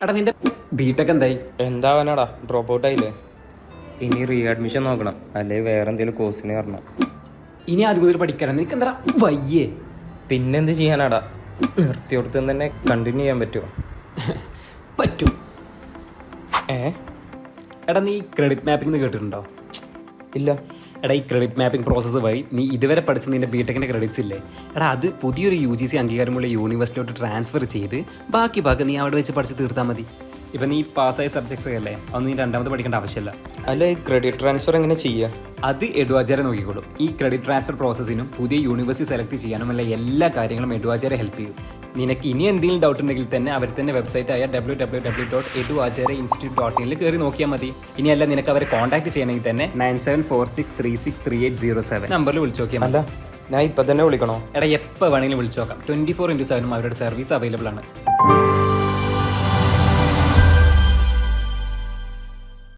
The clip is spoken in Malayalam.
എടാ നിന്റെ ബിടെക് എന്തായി? എന്താവാനാടാ, ഡ്രോപ്പ് ഔട്ട് ആയില്ലേ? ഇനി റീ അഡ്മിഷൻ നോക്കണം, അല്ലെങ്കിൽ വേറെ എന്തെങ്കിലും കോഴ്സിന് വരണം. ഇനി ആദ്യം മുതൽ പഠിക്കാനാ നിനക്ക് എന്താ വയ്യേ? പിന്നെന്ത് ചെയ്യാനാടാ, നിർത്തിയോടത്ത് തന്നെ കണ്ടിന്യൂ ചെയ്യാൻ പറ്റുമോ? പറ്റും. ഏ എടാ നീ ക്രെഡിറ്റ് മാപ്പിംഗ് കേട്ടിട്ടുണ്ടോ? ഇല്ല. എടാ ഈ ക്രെഡിറ്റ് മാപ്പിംഗ് പ്രോസസ്സ് വഴി നീ ഇതുവരെ പഠിച്ച നിന്റെ ബിടെക്കിൻ്റെ ക്രെഡിറ്റ്സ് ഇല്ലേ, എടാ അത് പുതിയൊരു UGC അംഗീകാരമുള്ള യൂണിവേഴ്സിറ്റിയിലോട്ട് ട്രാൻസ്ഫർ ചെയ്ത് ബാക്കി ഭാഗം നീ അവിടെ വെച്ച് പഠിച്ച് തീർത്താൽ മതി. ഇപ്പം നീ പാസ്സായ സബ്ജക്ട്സ് അല്ലേ, അതൊന്നും നീ രണ്ടാമത് പഠിക്കേണ്ട ആവശ്യമില്ല. അല്ല, ഈ ക്രെഡിറ്റ് ട്രാൻസ്ഫർ എങ്ങനെ ചെയ്യുക? അത് എഡ്വാജാരെ നോക്കിക്കോളും. ഈ ക്രെഡിറ്റ് ട്രാൻസ്ഫർ പ്രോസസ്സിനും പുതിയ യൂണിവേഴ്സിറ്റി സെലക്ട് ചെയ്യാനും അല്ല എല്ലാ കാര്യങ്ങളും എഡ്വാജാരെ ഹെൽപ്പ് ചെയ്യും. നിനക്ക് ഇനി എന്തെങ്കിലും ഡൗട്ട് ഉണ്ടെങ്കിൽ തന്നെ അവർ തന്നെ വെബ്സൈറ്റായ www.eduajareinstitute.in കയറി നോക്കിയാൽ മതി. ഇനിയല്ല നിനക്ക് അവരെ കോൺടാക്ട് ചെയ്യണമെങ്കിൽ തന്നെ 9746363807 നമ്പറിൽ വിളിച്ചു നോക്കിയാൽ മതി. അല്ല, ഞാൻ ഇപ്പം തന്നെ വിളിക്കണോ? എടാ എപ്പോൾ വേണമെങ്കിലും വിളിച്ചു നോക്കാം. 24/7 അവരുടെ സർവീസ് അവൈലബിൾ ആണ്.